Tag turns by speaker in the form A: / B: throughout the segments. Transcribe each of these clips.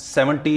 A: 70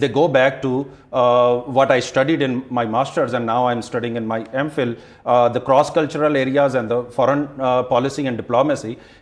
A: they go back to what I studied in my master's and now I'm studying in my MPhil, the cross-cultural areas and the foreign policy and diplomacy,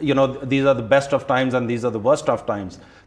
A: you know these are the best of times and these are the worst of times।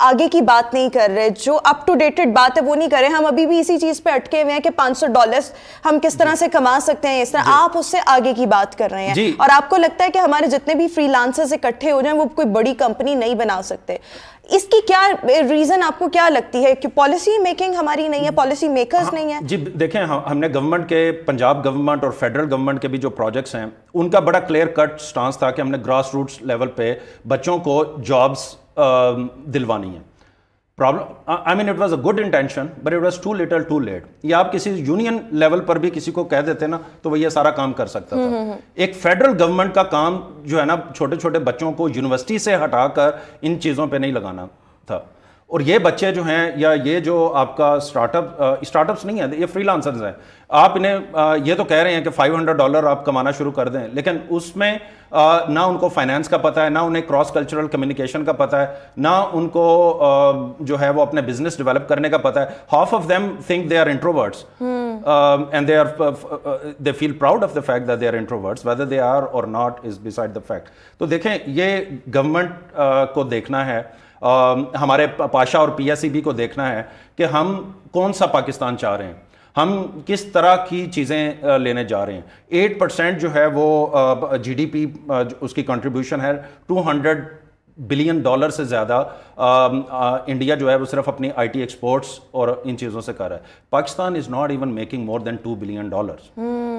B: آگے کی بات نہیں کر رہے, جو up to dated بات ہے وہ نہیں کر رہے, ہم ابھی بھی اسی چیز پہ اٹکے ہوئے ہیں کہ $500 ہم کس طرح سے کما سکتے ہیں اس طرح. آپ اس سے آگے کی بات کر رہے ہیں اور آپ کو لگتا ہے کہ ہمارے جتنے بھی فری لانسرز اکٹھے ہو جائیں وہ کوئی بڑی کمپنی نہیں بنا سکتے. اس کی کیا ریزن آپ کو کیا لگتی ہے کہ پالیسی میکنگ ہماری نہیں ہے, پالیسی میکرز نہیں ہیں؟
A: جی دیکھیں, ہم نے گورنمنٹ کے, پنجاب گورنمنٹ اور فیڈرل گورنمنٹ کے بھی جو پروجیکٹس ہیں ان کا بڑا کلیئر کٹ سٹانس تھا کہ ہم نے گراس روٹس لیول پہ بچوں کو جابس دلوانی ہیں. Problem I mean it was a good intention but it was too little too late. یہ آپ کسی یونین لیول پر بھی کسی کو کہہ دیتے نا تو وہ یہ سارا کام کر سکتا تھا. ایک فیڈرل گورنمنٹ کا کام جو ہے نا چھوٹے چھوٹے بچوں کو یونیورسٹی سے ہٹا کر ان چیزوں پہ نہیں لگانا تھا. اور یہ بچے جو ہیں یا یہ جو آپ کا اسٹارٹ اپس نہیں ہیں, یہ فری لانسرز ہیں. آپ انہیں یہ تو کہہ رہے ہیں کہ $500 آپ کمانا شروع کر دیں, لیکن اس میں نہ ان کو فائنینس کا پتہ ہے, نہ انہیں کراس کلچرل کمیونیکیشن کا پتہ ہے, نہ ان کو جو ہے وہ اپنے بزنس ڈیولپ کرنے کا پتہ ہے. Half of them think they are introverts and they feel proud of the fact that they are introverts. Whether they are or not is beside the fact. تو دیکھیں یہ گورنمنٹ کو دیکھنا ہے, ہمارے پاشا اور پی ایس ای بی کو دیکھنا ہے کہ ہم کون سا پاکستان چاہ رہے ہیں, ہم کس طرح کی چیزیں لینے جا رہے ہیں. 8% جو ہے وہ جی ڈی پی اس کی کنٹریبیوشن ہے. $200 بلین سے زیادہ انڈیا جو ہے وہ صرف اپنی آئی ٹی ایکسپورٹس اور ان چیزوں سے کر رہا ہے. Pakistan is not even making more than $2 billion.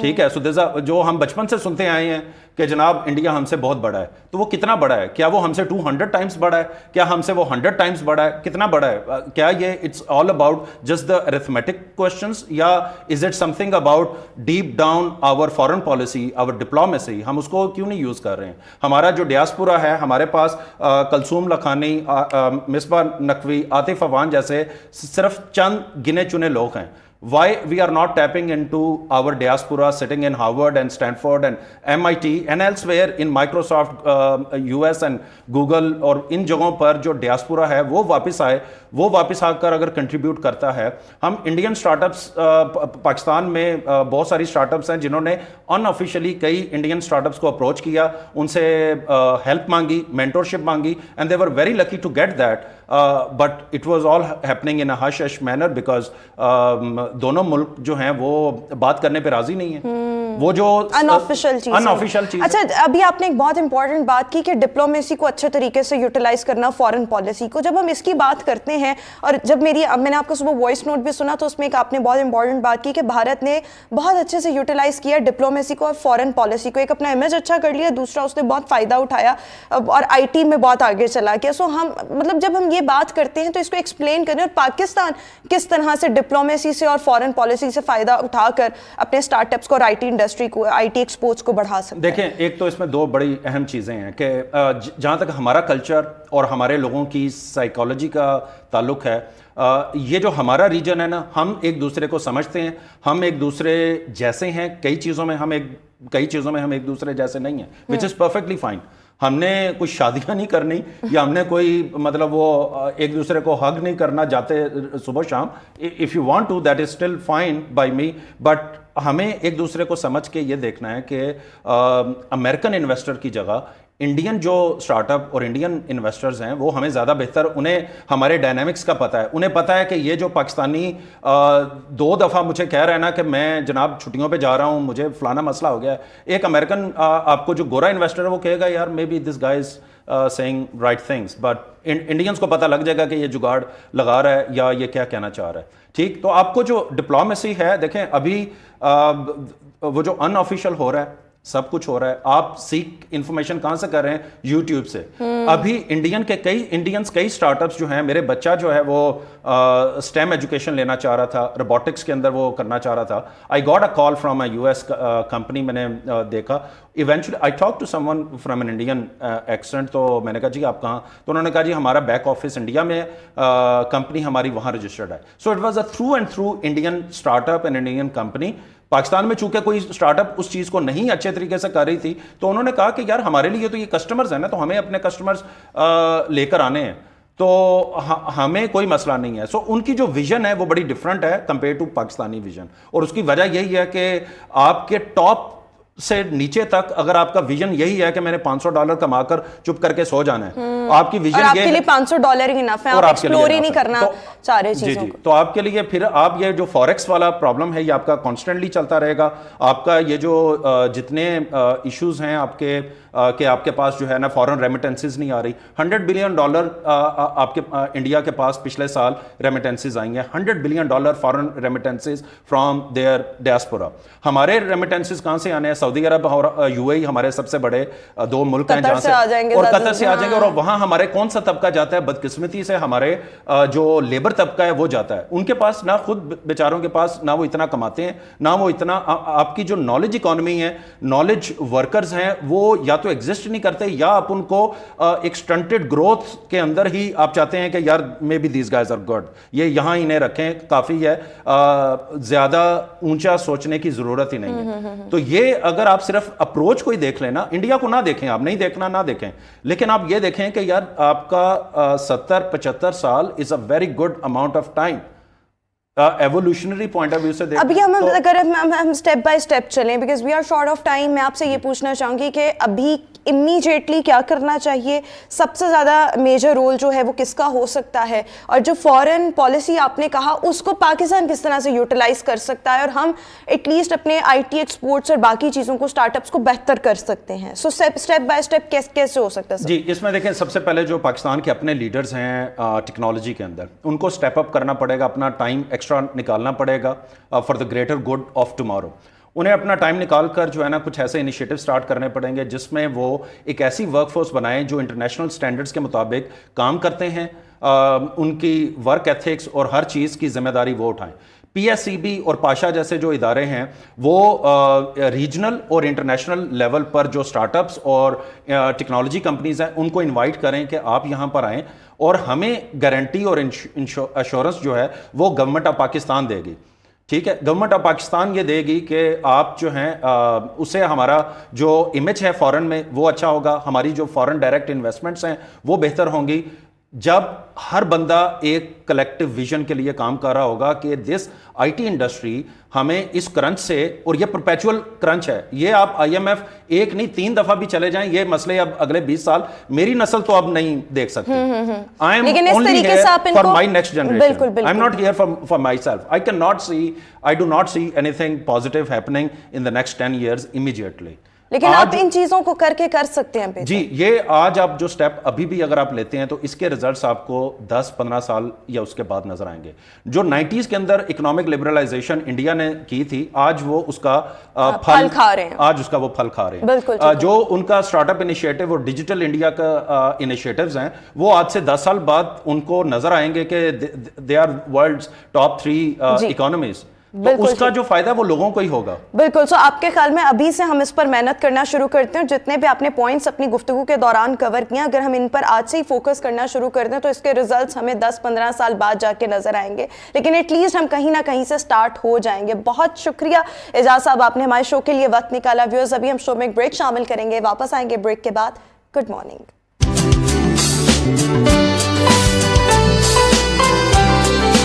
A: ٹھیک ہے, سو جو ہم بچپن سے سنتے آئے ہیں کہ جناب انڈیا ہم سے بہت بڑا ہے, تو وہ کتنا بڑا ہے؟ کیا وہ ہم سے 200 ٹائمز بڑا ہے؟ کیا ہم سے وہ 100 ٹائمز بڑا ہے؟ کتنا بڑا ہے؟ کیا یہ it's all about just the arithmetic questions, یا is it some thing about deep down our foreign policy, our diplomacy? ہم اس کو کیوں نہیں یوز کر رہے ہیں؟ ہمارا جو ڈیاسپورا ہے, ہمارے پاس کلثوم لکھانی, مصباح نقوی, عاطف عوان جیسے صرف چند گنے چنے لوگ ہیں. Why we are not tapping into our diaspora sitting in Harvard and Stanford and MIT and elsewhere in Microsoft, US and Google, اور ان جگہوں پر جو ڈیاسپورا ہے وہ واپس آئے, وہ واپس آ کر اگر کنٹریبیوٹ کرتا ہے. ہم انڈین اسٹارٹ اپس, پاکستان میں بہت ساری اسٹارٹ اپس ہیں جنہوں نے ان آفیشلی کئی انڈین اسٹارٹ اپس کو اپروچ کیا, ان سے ہیلپ مانگی, مینٹورشپ مانگی, and they were very lucky to get that. But it was all happening in a hush hush manner because دونوں ملک جو ہیں وہ بات کرنے پہ راضی نہیں ہیں. وہ جو
B: انآفیشیل چیز. اچھا, ابھی آپ نے ایک بہت امپورٹنٹ بات کی کہ ڈپلومیسی کو اچھے طریقے سے یوٹیلائز کرنا, فارن پالیسی کو. جب ہم اس کی بات کرتے ہیں, اور جب میں نے آپ کو صبح وائس نوٹ بھی سنا تو اس میں ایک آپ نے بہت امپورٹنٹ بات کی کہ بھارت نے بہت اچھے سے یوٹیلائز کیا ڈپلومیسی کو اور فارن پالیسی کو. ایک اپنا امیج اچھا کر لیا, دوسرا اس نے بہت فائدہ اٹھایا اور آئی ٹی میں بہت آگے چلا گیا. سو ہم مطلب جب ہم یہ بات کرتے ہیں تو اس کو ایکسپلین کریں, اور پاکستان کس طرح سے ڈپلومیسی سے اور فارن پالیسی سے فائدہ اٹھا کر اپنے اسٹارٹ اپس کو اور آئی ٹی انڈسٹری کو, آئی ٹی ایکسپورٹس کو بڑھا سکتے ہیں.
A: دیکھیں, ایک تو اس میں دو بڑی اہم چیزیں ہیں کہ جہاں تک ہمارا کلچر اور ہمارے لوگوں کی سائیکالوجی کا تعلق ہے, یہ جو ہمارا ریجن ہے نا, ہم ایک دوسرے کو سمجھتے ہیں, ہم ایک دوسرے جیسے ہیں, کئی چیزوں میں ہم ایک دوسرے جیسے نہیں ہیں, وچ از پرفیکٹلی فائن. ہم نے کوئی شادیاں نہیں کرنی, یا ہم نے کوئی مطلب وہ ایک دوسرے کو ہگ نہیں کرنا جاتے صبح شام. If you want to that is still fine by me, but ہمیں ایک دوسرے کو سمجھ کے یہ دیکھنا ہے کہ امریکن انویسٹر کی جگہ انڈین جو اسٹارٹ اپ اور انڈین انویسٹرز ہیں وہ ہمیں زیادہ بہتر, انہیں ہمارے ڈائنامکس کا پتہ ہے. انہیں پتہ ہے کہ یہ جو پاکستانی 2 دفعہ مجھے کہہ رہا ہے نا کہ میں جناب چھٹیوں پہ جا رہا ہوں, مجھے فلانا مسئلہ ہو گیا ہے, ایک امریکن آپ کو جو گورا انویسٹر ہے وہ کہے گا یار maybe this guy is saying right things, but Indians کو پتہ لگ جائے گا کہ یہ جگاڑ لگا رہا ہے یا یہ کیا کہنا چاہ رہا ہے. ٹھیک, تو آپ کو جو ڈپلومیسی ہے, دیکھیں ابھی وہ جو ان آفیشیل ہو رہا ہے, سب کچھ ہو رہا ہے, آپ سیک انفارمیشن کہاں سے کر رہے ہیں؟ یوٹیوب سے. ابھی انڈینس کئی اسٹارٹ اپس جو ہیں, میرے بچہ جو ہے وہ اسٹیم ایجوکیشن لینا چاہ رہا تھا, روبوٹکس کے اندر وہ کرنا چاہ رہا تھا. I got a call from a US company, میں نے دیکھا, eventually I talk to someone from an Indian accent. تو میں نے کہا جی آپ کہاں؟ تو انہوں نے کہا جی ہمارا بیک آفس انڈیا میں ہے, کمپنی ہماری وہاں رجسٹرڈ ہے. So it was a through and through Indian start up and Indian company. Pakistan میں چونکہ کوئی اسٹارٹ اپ اس چیز کو نہیں اچھے طریقے سے کر رہی تھی, تو انہوں نے کہا کہ یار ہمارے لیے تو یہ کسٹمرز ہیں نا, تو ہمیں اپنے کسٹمرز لے کر آنے ہیں, تو ہمیں کوئی مسئلہ نہیں ہے. سو ان کی جو ویژن ہے وہ بڑی ڈفرینٹ ہے کمپیئر ٹو پاکستانی ویژن, اور اس کی وجہ یہی ہے کہ آپ کے ٹاپ سے نیچے تک اگر آپ کا ویژن یہی ہے کہ میں نے $500 کما کر چپ کر کے سو جانا ہے, آپ کی ویژن
B: اور آپ
A: یہ
B: کے لیے
A: ہے
B: $500 ہی نف ہے,
A: اور
B: آپ
A: آپ کے لیے
B: ایکسپلور ہی
A: enough
B: نہیں
A: ہے.
B: کرنا
A: تو
B: چاہ رہے
A: جی
B: چیزوں
A: جی
B: کو.
A: تو آپ کے لیے پھر آپ یہ جو فوریکس والا پرابلم ہے یہ آپ کا کانسٹنٹلی چلتا رہے گا. آپ کا یہ جو جتنے ایشوز ہیں آپ کے کہ آپ کے پاس جو ہے نا فورن ریمیٹنسز نہیں آ رہی. $100 بلین آپ کے انڈیا کے پاس پچھلے سال ریمیٹنسز آئی ہیں. $100 billion foreign remittances from their diaspora. ہمارے ریمیٹنسز کہاں سے آنے ہیں؟ سعودی عرب اور یو اے ای ہمارے سب سے بڑے دو ملک ہیں جہاں سے, اور قطر سے آ جائیں گے, اور وہاں ہمارے کون سا طبقہ جاتا ہے؟ بدقسمتی سے ہمارے جو لیبر طبقہ ہے وہ جاتا ہے. ان کے پاس نہ خود بیچاروں کے پاس نہ وہ اتنا کماتے ہیں, نہ وہ اتنا آپ کی جو نالج اکانومی ہے, نالج ورکرز ہیں, وہ یا تو ایگزسٹ نہیں کرتے یا آپ ان کو ایک سٹنٹڈ گروتھ کے اندر ہی آپ چاہتے ہیں کہ یار maybe these guys are good, یہ یہاں انہیں رکھیں کافی ہے, زیادہ اونچا سوچنے کی ضرورت ہی نہیں ہے. تو یہ اگر آپ صرف اپروچ کو ہی دیکھ لیں نا, انڈیا کو نہ دیکھیں, آپ نہیں دیکھنا نہ دیکھیں, لیکن آپ یہ دیکھیں کہ یار آپ کا 70-75 سال is a very good amount of time evolutionary point of view سے دیکھیں.
B: ابھی اگر ہم اسٹیپ بائی اسٹیپ چلیں, because we are short of time, میں آپ سے یہ پوچھنا چاہوں گی کہ ابھی امیجیٹلی کیا کرنا چاہیے, سب سے زیادہ میجر رول جو ہے وہ کس کا ہو سکتا ہے, اور جو فارن پالیسی آپ نے کہا اس کو پاکستان کس طرح سے یوٹیلائز کر سکتا ہے, اور ہم ایٹ لیسٹ اپنے آئی ٹی ایکسپورٹس اور باقی چیزوں کو اسٹارٹ اپس کو بہتر کر سکتے ہیں. سو اسٹیپ بائی اسٹیپ کیسے ہو سکتا ہے؟
A: جی, اس میں دیکھیں سب سے پہلے جو پاکستان کے اپنے لیڈرز ہیں ٹیکنالوجی کے اندر, ان کو اسٹیپ اپ کرنا پڑے گا, اپنا ٹائم ایکسٹرا نکالنا پڑے گا for the greater good of tomorrow. انہیں اپنا ٹائم نکال کر جو ہے نا کچھ ایسے انیشیٹو سٹارٹ کرنے پڑیں گے جس میں وہ ایک ایسی ورک فورس بنائیں جو انٹرنیشنل سٹینڈرڈز کے مطابق کام کرتے ہیں, ان کی ورک ایتھکس اور ہر چیز کی ذمہ داری وہ اٹھائیں. پی ایس سی بی اور پاشا جیسے جو ادارے ہیں وہ ریجنل اور انٹرنیشنل لیول پر جو سٹارٹ اپس اور ٹیکنالوجی کمپنیز ہیں ان کو انوائٹ کریں کہ آپ یہاں پر آئیں, اور ہمیں گارنٹی اور ایشورنس جو ہے وہ گورنمنٹ آف پاکستان دے گی. ٹھیک ہے, گورنمنٹ آف پاکستان یہ دے گی کہ آپ جو ہیں اسے ہمارا جو امیج ہے فورن میں وہ اچھا ہوگا, ہماری جو فورن ڈائریکٹ انویسٹمنٹس ہیں وہ بہتر ہوں گی جب ہر بندہ ایک کلیکٹو ویژن کے لیے کام کر رہا ہوگا کہ دس آئی ٹی انڈسٹری ہمیں اس کرنچ سے, اور یہ پرپیچول کرنچ ہے, یہ آپ آئی ایم ایف ایک نہیں 3 دفعہ بھی چلے جائیں, یہ مسئلے اب اگلے 20 سال میری نسل تو اب نہیں دیکھ سکتی. I am only here for my next generation, I am not here for myself. I can not see, I do not see anything positive happening in the next 10 years immediately.
B: لیکن آپ ان چیزوں کو کر کے کر سکتے ہیں.
A: جی, یہ آج آپ جو سٹیپ ابھی بھی اگر آپ لیتے ہیں تو اس کے ریزلٹس آپ کو 10-15 سال یا اس کے بعد نظر آئیں گے. جو 90s کے اندر اکنامک لبرلائزیشن انڈیا نے کی تھی, آج وہ اس کا
B: پھل کھا رہے ہیں,
A: آج اس کا وہ پھل کھا رہے ہیں.
B: بالکل.
A: جو ان کا سٹارٹ اپ انیشیٹو اور ڈیجیٹل انڈیا کا انیشیٹوز ہیں وہ آج سے 10 سال بعد ان کو نظر آئیں گے کہ they are world's top 3 economies. تو اس کا جو فائدہ وہ لوگوں کو ہی ہوگا.
B: بالکل. سو آپ کے خیال میں ابھی سے ہم اس پر محنت کرنا شروع کرتے ہیں, جتنے بھی آپ نے پوائنٹس اپنی گفتگو کے دوران کور کیا, اگر ہم ان پر آج سے ہی فوکس کرنا شروع کرتے ہیں تو اس کے ریزلٹس ہمیں 10-15 سال بعد جا کے نظر آئیں گے, لیکن ایٹ لیسٹ ہم کہیں نہ کہیں سے سٹارٹ ہو جائیں گے. بہت شکریہ اعجاز صاحب, آپ نے ہمارے شو کے لیے وقت نکالا. ویورز, ابھی ہم شو میں ایک بریک شامل کریں گے, واپس آئیں گے بریک کے بعد. Good morning.